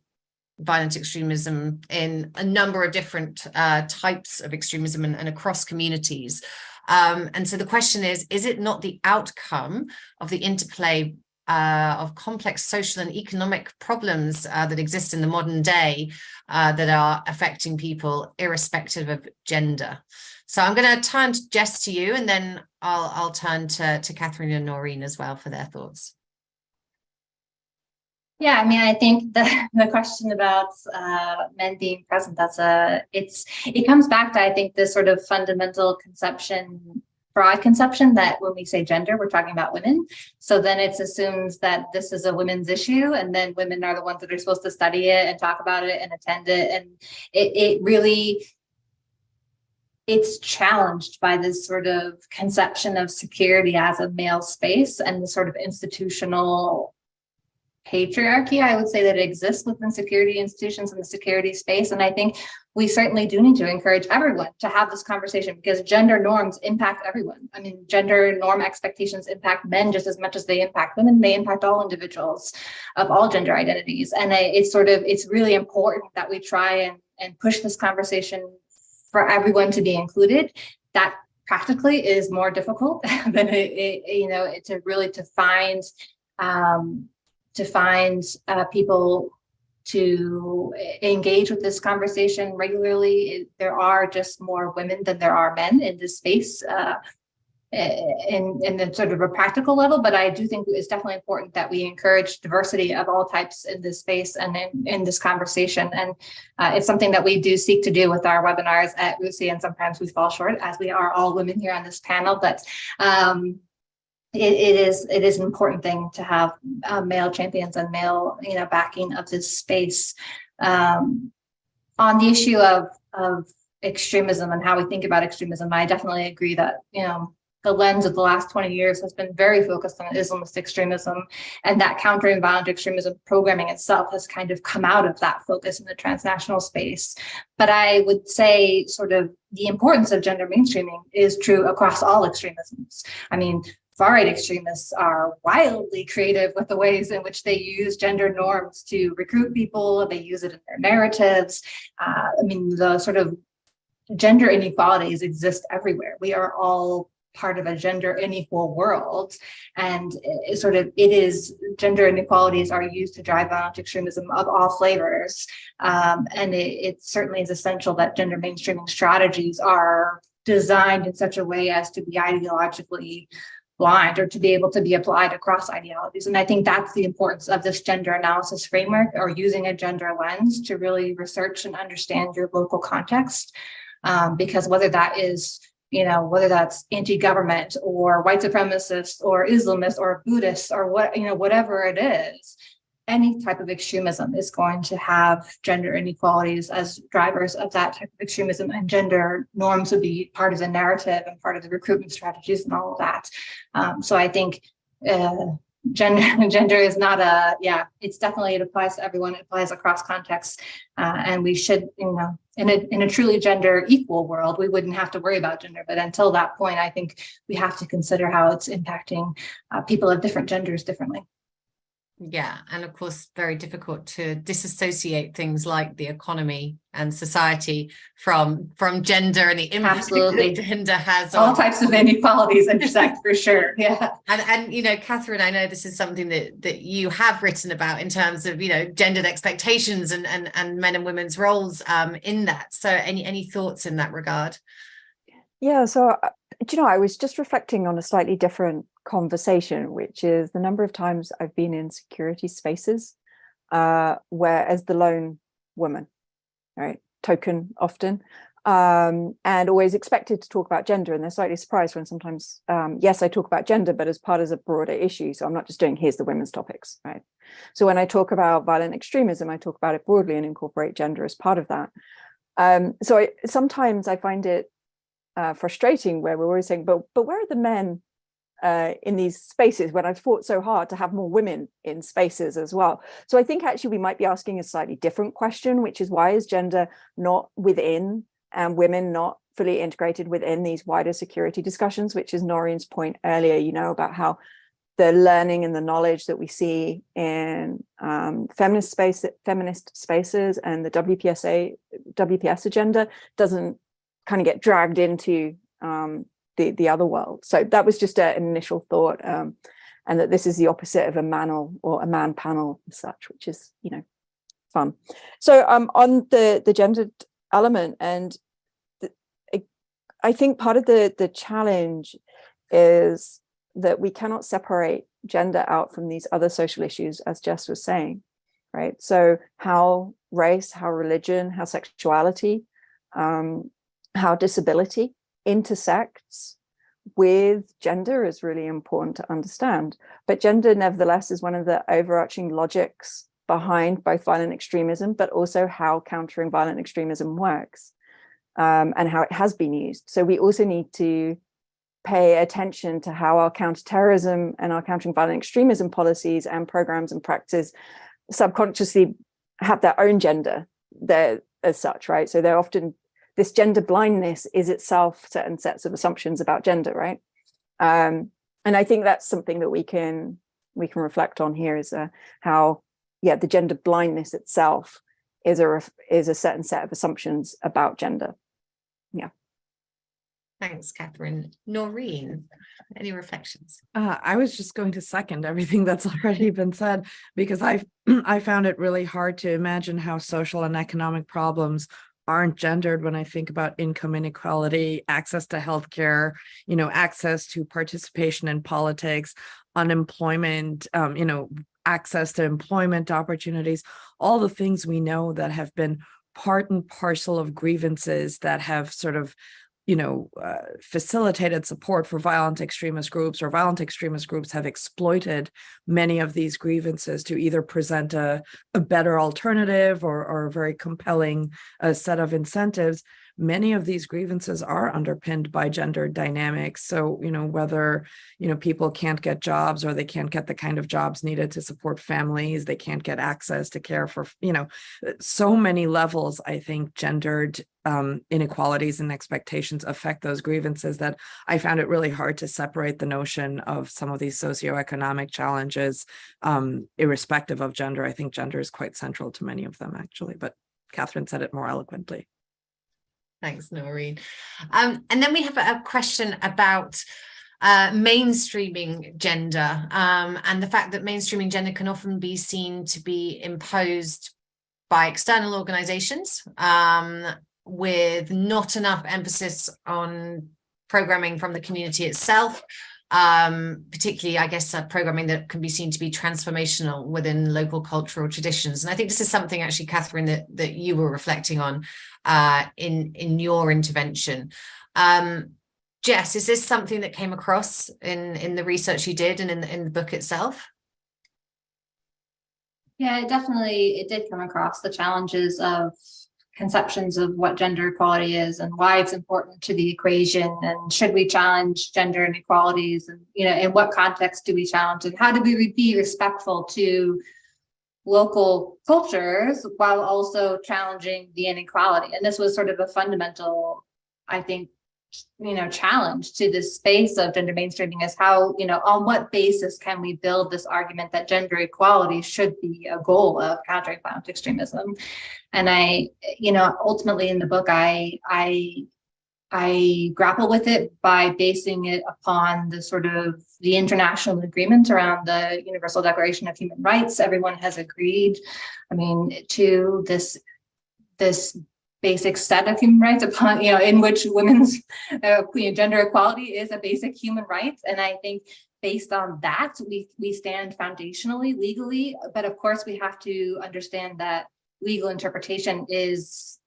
[SPEAKER 1] violent extremism in a number of different types of extremism and across communities. And so the question is it not the outcome of the interplay of complex social and economic problems that exist in the modern day that are affecting people irrespective of gender? So I'm going to turn to Jess, to you, and then I'll turn to Catherine and Noreen as well for their thoughts.
[SPEAKER 2] Yeah, I mean, I think the question about men being present, it comes back to, I think, this sort of fundamental broad conception that when we say gender, we're talking about women. So then it's assumed that this is a women's issue, and then women are the ones that are supposed to study it and talk about it and attend it. And it really, it's challenged by this sort of conception of security as a male space and the sort of institutional patriarchy, I would say, that exists within security institutions and the security space. And I think we certainly do need to encourage everyone to have this conversation, because gender norms impact everyone. I mean, gender norm expectations impact men just as much as they impact women. They impact all individuals of all gender identities. And it's really important that we try and push this conversation for everyone to be included. That practically is more difficult than to find people to engage with this conversation regularly. There are just more women than there are men in this space. in the sort of a practical level, but I do think it's definitely important that we encourage diversity of all types in this space and in this conversation. And it's something that we do seek to do with our webinars at RUSI, and sometimes we fall short, as we are all women here on this panel, but it is an important thing to have male champions and male backing of this space. On the issue of extremism and how we think about extremism, I definitely agree that the lens of the last 20 years has been very focused on Islamist extremism, and that countering violent extremism programming itself has kind of come out of that focus in the transnational space. But I would say sort of the importance of gender mainstreaming is true across all extremisms. I mean, far-right extremists are wildly creative with the ways in which they use gender norms to recruit people. They use it in their narratives. I mean, the sort of gender inequalities exist everywhere. We are all part of a gender unequal world, and gender inequalities are used to drive violent extremism of all flavors, and it certainly is essential that gender mainstreaming strategies are designed in such a way as to be ideologically blind or to be able to be applied across ideologies. And I think that's the importance of this gender analysis framework, or using a gender lens to really research and understand your local context, because whether that is whether that's anti-government or white supremacists or Islamists or Buddhists or whatever it is, any type of extremism is going to have gender inequalities as drivers of that type of extremism, and gender norms would be part of the narrative and part of the recruitment strategies and all of that. So I think gender is not it's definitely, it applies to everyone. It applies across contexts, and we should, in a truly gender equal world, we wouldn't have to worry about gender. But until that point, I think we have to consider how it's impacting people of different genders differently.
[SPEAKER 1] Yeah, and of course, very difficult to disassociate things like the economy and society from gender and the impact that gender has
[SPEAKER 2] all
[SPEAKER 1] on
[SPEAKER 2] types of inequalities intersect for sure. Yeah,
[SPEAKER 1] and Catherine, I know this is something that you have written about in terms of gendered expectations and men and women's roles in that. So any thoughts in that regard?
[SPEAKER 4] Yeah, so I was just reflecting on a slightly different conversation, which is the number of times I've been in security spaces where, as the lone woman, right, token often, and always expected to talk about gender, and they're slightly surprised when sometimes yes, I talk about gender, but as part of a broader issue. So I'm not just doing here's the women's topics, right? So when I talk about violent extremism, I talk about it broadly and incorporate gender as part of that. Sometimes I find it frustrating where we're always saying, but where are the men in these spaces, when I've fought so hard to have more women in spaces as well? So I think actually we might be asking a slightly different question, which is, why is gender not within and women not fully integrated within these wider security discussions, which is Noreen's point earlier, about how the learning and the knowledge that we see in feminist spaces and the WPS agenda doesn't kind of get dragged into the other world. So that was just an initial thought, and that this is the opposite of a manel or a man panel as such, which is fun. So on the gendered element, and I think part of the challenge is that we cannot separate gender out from these other social issues, as Jess was saying, right? So how race, how religion, how sexuality, how disability intersects with gender is really important to understand. But gender, nevertheless, is one of the overarching logics behind both violent extremism, but also how countering violent extremism works, and how it has been used. So we also need to pay attention to how our counterterrorism and our countering violent extremism policies and programs and practices subconsciously have their own gender there as such, right? So they're often, this gender blindness is itself certain sets of assumptions about gender, right? And I think that's something that we can reflect on here, is how, the gender blindness itself is a certain set of assumptions about gender. Yeah.
[SPEAKER 1] Thanks, Catherine. Noreen, any reflections?
[SPEAKER 3] I was just going to second everything that's already been said, because I found it really hard to imagine how social and economic problems aren't gendered when I think about income inequality, access to healthcare, access to participation in politics, unemployment, access to employment opportunities, all the things we know that have been part and parcel of grievances that have sort of facilitated support for violent extremist groups, or violent extremist groups have exploited many of these grievances to either present a better alternative or a very compelling set of incentives. Many of these grievances are underpinned by gender dynamics. So, whether, people can't get jobs, or they can't get the kind of jobs needed to support families, they can't get access to care for, so many levels, I think gendered inequalities and expectations affect those grievances, that I found it really hard to separate the notion of some of these socioeconomic challenges, irrespective of gender. I think gender is quite central to many of them, actually, but Catherine said it more eloquently.
[SPEAKER 1] Thanks, Noreen. And then we have a question about mainstreaming gender, and the fact that mainstreaming gender can often be seen to be imposed by external organizations, with not enough emphasis on programming from the community itself, particularly, I guess, programming that can be seen to be transformational within local cultural traditions. And I think this is something, actually, Catherine, that you were reflecting on in your intervention. Jess, is this something that came across in the research you did and in the book itself?
[SPEAKER 2] Yeah, it did come across the challenges of conceptions of what gender equality is and why it's important to the equation, and should we challenge gender inequalities, and in what context do we challenge, and how do we be respectful to local cultures while also challenging the inequality. And this was sort of a fundamental, I think, challenge to this space of gender mainstreaming, is how, on what basis can we build this argument that gender equality should be a goal of countering violent extremism. And ultimately in the book, I grapple with it by basing it upon the international agreement around the Universal Declaration of Human Rights. Everyone has agreed, to this basic set of human rights upon, in which women's gender equality is a basic human right. And I think based on that, we stand foundationally, legally, but of course we have to understand that legal interpretation is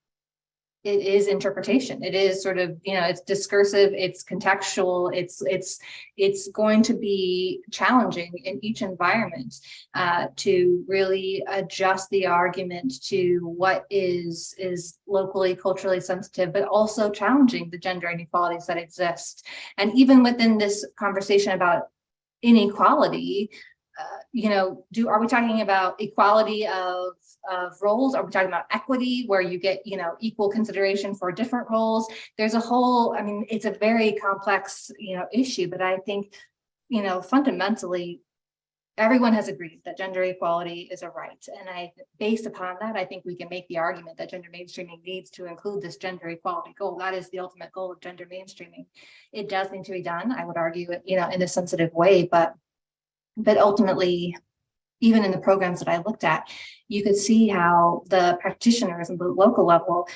[SPEAKER 2] interpretation. It is sort of, it's discursive, it's contextual, it's going to be challenging in each environment to really adjust the argument to what is locally, culturally sensitive, but also challenging the gender inequalities that exist. And even within this conversation about inequality, are we talking about equality of roles? Are we talking about equity, where you get, equal consideration for different roles? There's a whole, it's a very complex, issue, but I think, fundamentally, everyone has agreed that gender equality is a right. And based upon that, I think we can make the argument that gender mainstreaming needs to include this gender equality goal. That is the ultimate goal of gender mainstreaming. It does need to be done, I would argue, in a sensitive way, but ultimately, even in the programs that I looked at, you could see how the practitioners at the local level,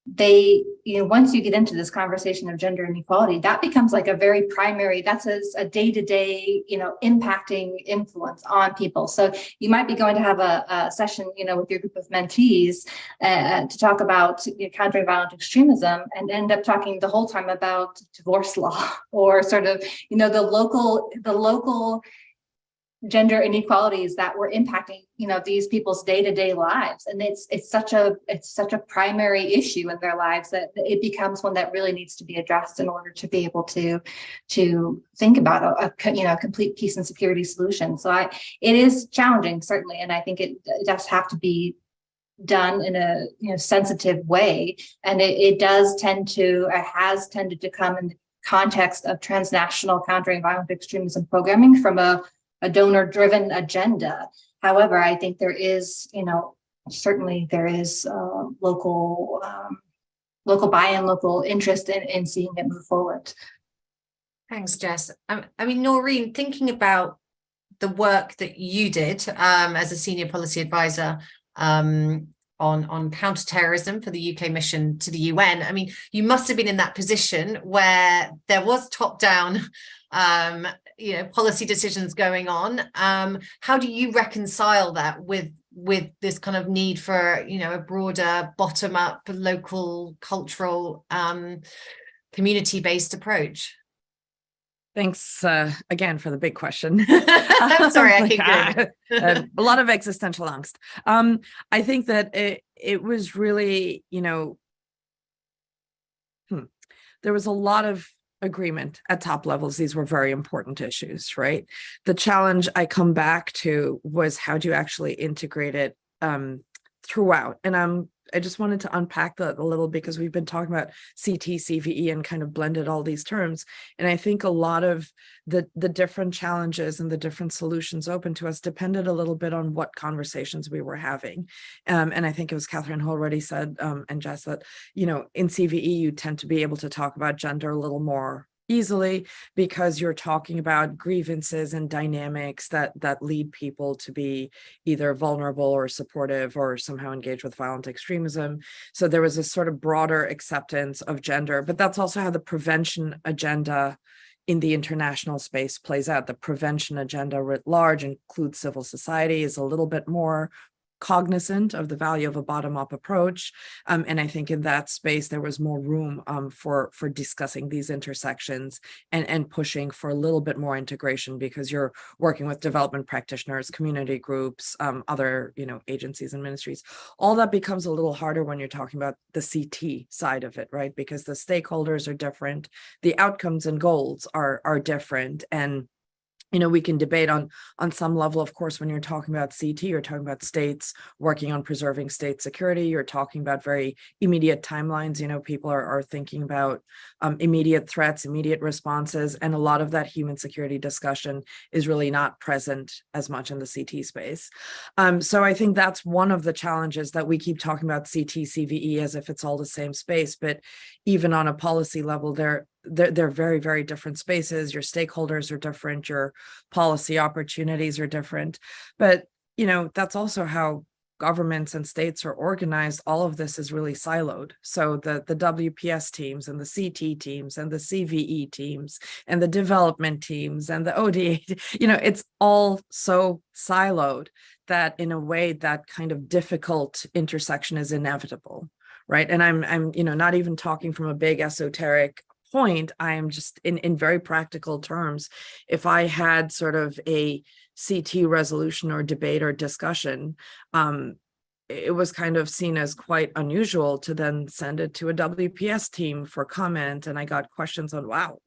[SPEAKER 2] they, once you get into this conversation of gender inequality, that becomes like a very primary, that's a day-to-day, impacting influence on people. So you might be going to have a session, with your group of mentees to talk about countering violent extremism, and end up talking the whole time about divorce law, or sort of, the local gender inequalities that were impacting, these people's day-to-day lives. And it's such a primary issue in their lives that it becomes one that really needs to be addressed in order to be able to think about a complete peace and security solution. So it is challenging, certainly, and I think it does have to be done in a sensitive way. And it has tended to come in the context of transnational countering violent extremism programming from a donor-driven agenda. However, I think there is, certainly there is local buy-in, local interest in seeing it move forward.
[SPEAKER 1] Thanks, Jess. Noreen, thinking about the work that you did as a senior policy advisor on counterterrorism for the UK mission to the UN. I mean, you must have been in that position where there was top-down policy decisions going on. How do you reconcile that with this kind of need for a broader bottom-up local cultural community-based approach?
[SPEAKER 3] Thanks again for the big question.
[SPEAKER 1] I'm sorry, I keep doing it.
[SPEAKER 3] A lot of existential angst. I think that it was really, there was a lot of agreement at top levels. These were very important issues, right? The challenge I come back to was how do you actually integrate it throughout? And I just wanted to unpack that a little because we've been talking about CT, CVE and kind of blended all these terms. And I think a lot of the different challenges and the different solutions open to us depended a little bit on what conversations we were having. And I think it was Catherine who already said, and Jess, that, in CVE, you tend to be able to talk about gender a little more easily because you're talking about grievances and dynamics that lead people to be either vulnerable or supportive or somehow engaged with violent extremism. So there was a sort of broader acceptance of gender, but that's also how the prevention agenda in the international space plays out. The prevention agenda writ large includes civil society, is a little bit more cognizant of the value of a bottom-up approach. And I think in that space, there was more room for discussing these intersections and pushing for a little bit more integration because you're working with development practitioners, community groups, other agencies and ministries. All that becomes a little harder when you're talking about the CT side of it, right? Because the stakeholders are different, the outcomes and goals are different, and we can debate on some level, of course, when you're talking about CT, you're talking about states working on preserving state security. You're talking about very immediate timelines. People are thinking about immediate threats, immediate responses, and a lot of that human security discussion is really not present as much in the CT space. So I think that's one of the challenges that we keep talking about CT, CVE as if it's all the same space, but even on a policy level, they're very, very different spaces. Your stakeholders are different. Your policy opportunities are different. But, that's also how governments and states are organized. All of this is really siloed. So the WPS teams and the CT teams and the CVE teams and the development teams and the ODA, it's all so siloed that in a way that kind of difficult intersection is inevitable, right? And I'm not even talking from a big esoteric point. I am just in very practical terms. If I had sort of a CT resolution or debate or discussion, it was kind of seen as quite unusual to then send it to a WPS team for comment. And I got questions on, wow,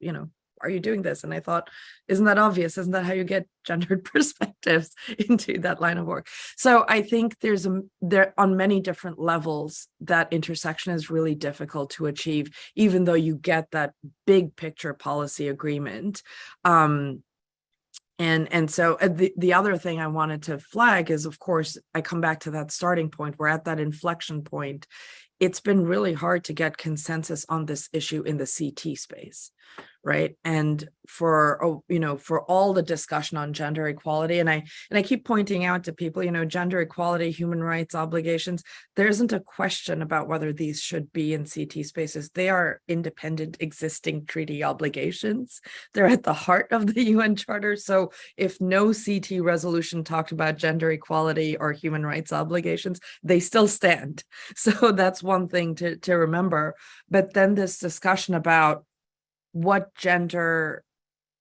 [SPEAKER 3] are you doing this? And I thought, isn't that obvious? Isn't that how you get gendered perspectives into that line of work? So I think there on many different levels, that intersection is really difficult to achieve, even though you get that big picture policy agreement. And so the other thing I wanted to flag is, of course, I come back to that starting point. We're at that inflection point. It's been really hard to get consensus on this issue in the CT space, right? And for all the discussion on gender equality, and I keep pointing out to people, gender equality, human rights obligations, there isn't a question about whether these should be in CT spaces. They are independent existing treaty obligations. They're at the heart of the UN Charter. So if no CT resolution talked about gender equality or human rights obligations, they still stand. So that's one thing to remember. But then this discussion about what gender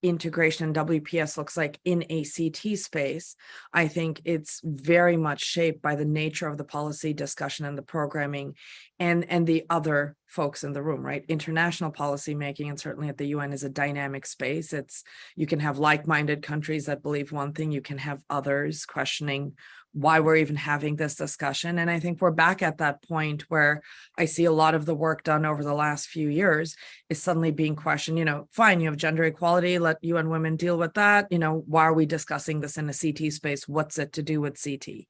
[SPEAKER 3] integration in WPS looks like in a CT space, I think it's very much shaped by the nature of the policy discussion and the programming and the other folks in the room, right? International policy making, and certainly at the UN, is a dynamic space. You can have like-minded countries that believe one thing, you can have others questioning why we're even having this discussion. And I think we're back at that point where I see a lot of the work done over the last few years is suddenly being questioned. Fine, you have gender equality, let UN women deal with that. Why are we discussing this in a CT space? What's it to do with CT?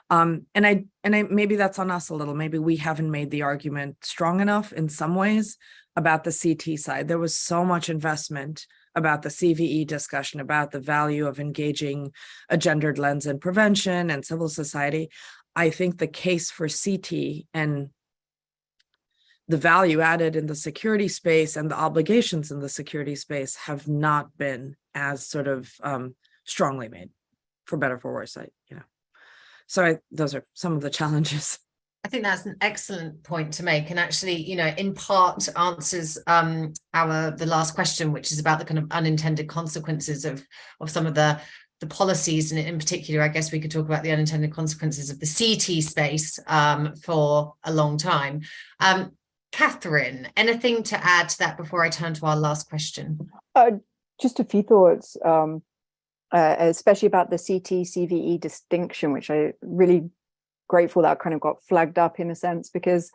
[SPEAKER 3] And I maybe that's on us a little. Maybe we haven't made the argument strong enough in some ways about the CT side. There was so much investment about the CVE discussion, about the value of engaging a gendered lens in prevention and civil society. I think the case for CT and the value added in the security space and the obligations in the security space have not been as sort of strongly made, for better or for worse. So those are some of the challenges.
[SPEAKER 1] I think that's an excellent point to make, and actually, in part answers the last question, which is about the kind of unintended consequences of some of the policies, and in particular, I guess we could talk about the unintended consequences of the CT space for a long time. Catherine, anything to add to that before I turn to our last question?
[SPEAKER 4] Just a few thoughts, especially about the CT-CVE distinction, which I really grateful that kind of got flagged up in a sense, because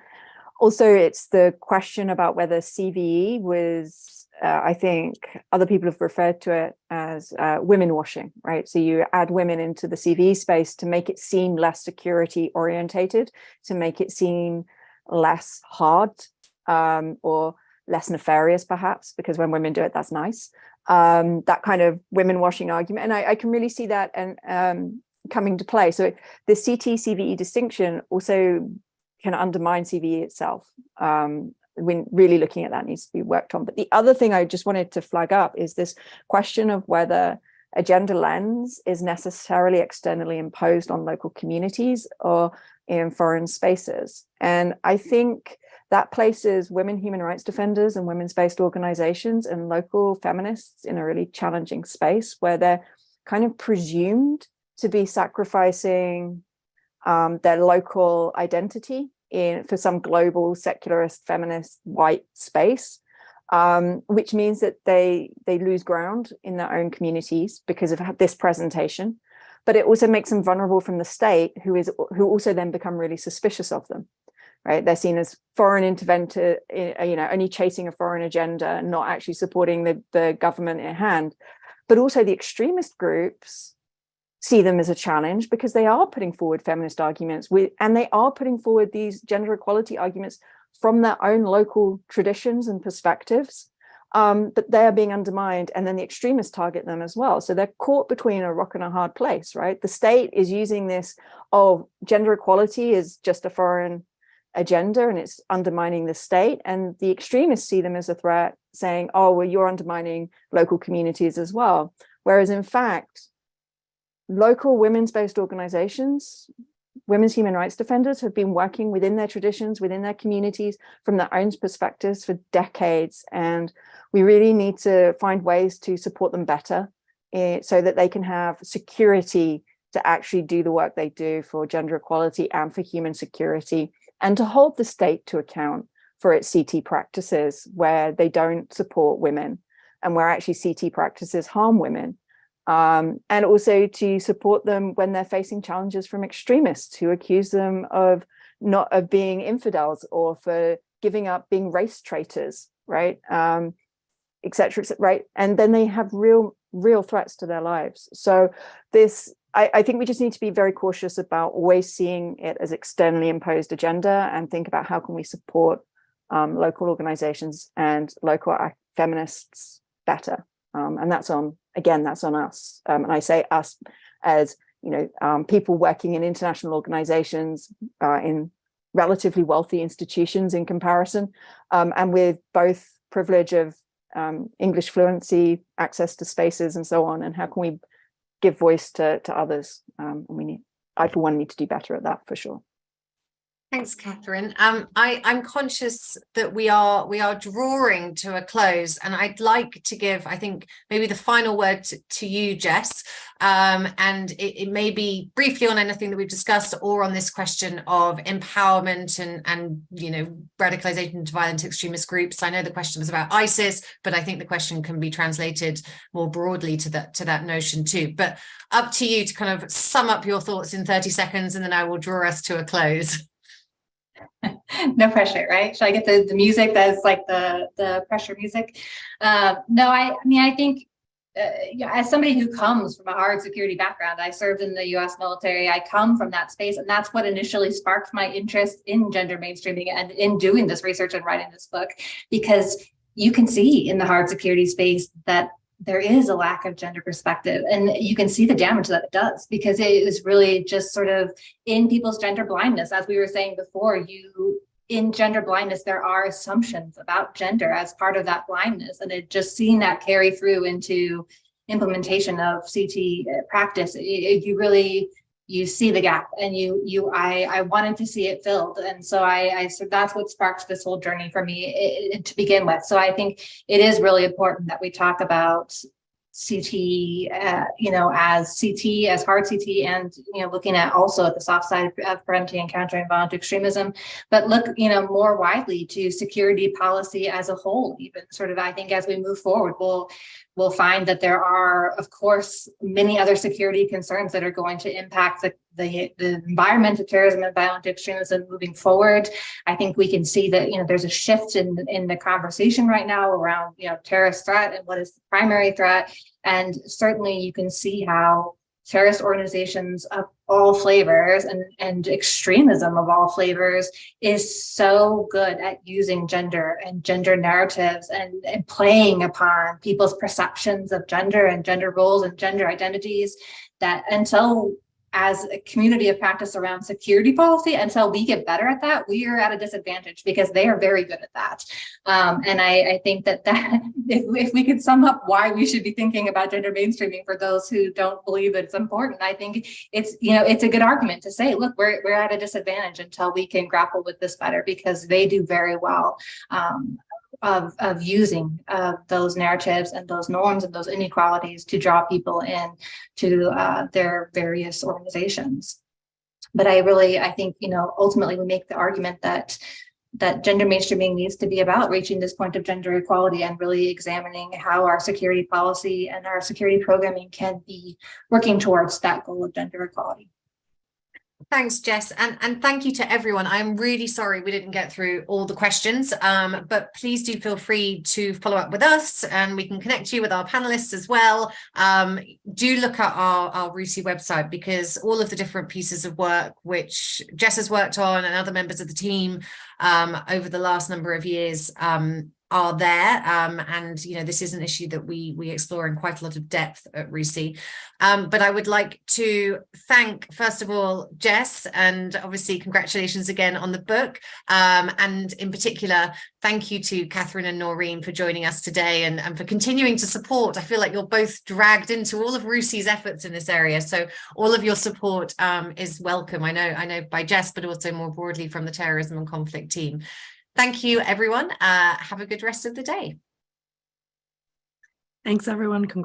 [SPEAKER 4] also it's the question about whether CVE was, I think other people have referred to it as women washing, right? So you add women into the CVE space to make it seem less security orientated, to make it seem less hard or less nefarious, perhaps, because when women do it, that's nice. That kind of women washing argument. And I can really see that and coming to play. So the CT-CVE distinction also can undermine CVE itself. When really looking at that needs to be worked on. But the other thing I just wanted to flag up is this question of whether a gender lens is necessarily externally imposed on local communities or in foreign spaces. And I think that places women human rights defenders and women's-based organizations and local feminists in a really challenging space where they're kind of presumed to be sacrificing their local identity for some global secularist feminist white space, which means that they lose ground in their own communities because of this presentation. But it also makes them vulnerable from the state, who also then become really suspicious of them. Right, they're seen as foreign interventor, only chasing a foreign agenda, not actually supporting the government at hand. But also the extremist groups see them as a challenge because they are putting forward feminist arguments and they are putting forward these gender equality arguments from their own local traditions and perspectives. But they are being undermined, and then the extremists target them as well. So they're caught between a rock and a hard place, right? The state is using this, gender equality is just a foreign agenda and it's undermining the state, and the extremists see them as a threat, saying, oh, well, you're undermining local communities as well. Whereas in fact, local women's-based organizations, women's human rights defenders, have been working within their traditions, within their communities, from their own perspectives for decades, and we really need to find ways to support them better so that they can have security to actually do the work they do for gender equality and for human security, and to hold the state to account for its CT practices where they don't support women and where actually CT practices harm women. And also to support them when they're facing challenges from extremists who accuse them of being infidels or for giving up being race traitors, right? Et cetera, right? And then they have real threats to their lives. So I think we just need to be very cautious about always seeing it as externally imposed agenda and think about how can we support local organizations and local feminists better. And that's on us. And I say us as, people working in international organizations in relatively wealthy institutions in comparison, and with both privilege of English fluency, access to spaces and so on. And how can we give voice to others? I for one need to do better at that for sure.
[SPEAKER 1] Thanks, Catherine. I'm conscious that we are drawing to a close, and I'd like to give, I think, maybe the final word to you, Jess, and it may be briefly on anything that we've discussed or on this question of empowerment and radicalization to violent extremist groups. I know the question was about ISIS, but I think the question can be translated more broadly to that notion too. But up to you to kind of sum up your thoughts in 30 seconds, and then I will draw us to a close.
[SPEAKER 2] No pressure, right? Should I get the music that's like the pressure music? No, I think as somebody who comes from a hard security background, I served in the US military, I come from that space, and that's what initially sparked my interest in gender mainstreaming and in doing this research and writing this book, because you can see in the hard security space that there is a lack of gender perspective, and you can see the damage that it does, because it is really just sort of in people's gender blindness. As we were saying before, in gender blindness, there are assumptions about gender as part of that blindness, and it just seeing that carry through into implementation of CT practice, you see the gap, and I wanted to see it filled. And so so that's what sparked this whole journey for me to begin with. So I think it is really important that we talk about CT, as CT, as hard CT, and, looking at also at the soft side of preventing and countering violent extremism, but look, more widely to security policy as a whole. Even sort of, I think as we move forward, we'll find that there are, of course, many other security concerns that are going to impact the environment of terrorism and violent extremism moving forward. I think we can see that, there's a shift in the conversation right now around, terrorist threat and what is the primary threat. And certainly you can see how terrorist organizations of all flavors and extremism of all flavors is so good at using gender and gender narratives and playing upon people's perceptions of gender and gender roles and gender identities, that until, as a community of practice around security policy, until we get better at that, we are at a disadvantage, because they are very good at that. And I think that if we could sum up why we should be thinking about gender mainstreaming for those who don't believe that it's important, I think it's a good argument to say, look, we're at a disadvantage until we can grapple with this better, because they do very well of using those narratives and those norms and those inequalities to draw people in to their various organizations. But I think, ultimately we make the argument that gender mainstreaming needs to be about reaching this point of gender equality and really examining how our security policy and our security programming can be working towards that goal of gender equality.
[SPEAKER 1] Thanks, Jess, and thank you to everyone. I'm really sorry we didn't get through all the questions, but please do feel free to follow up with us, and we can connect you with our panelists as well. Do look at our RUSI website, because all of the different pieces of work which Jess has worked on and other members of the team over the last number of years are there, and this is an issue that we explore in quite a lot of depth at RUSI. But I would like to thank, first of all, Jess, and obviously congratulations again on the book, and in particular thank you to Catherine and Noreen for joining us today and for continuing to support. I feel like you're both dragged into all of RUSI's efforts in this area, so all of your support is welcome. I know by Jess, but also more broadly from the terrorism and conflict team. Thank you, everyone. Have a good rest of the day.
[SPEAKER 3] Thanks, everyone. Congrats.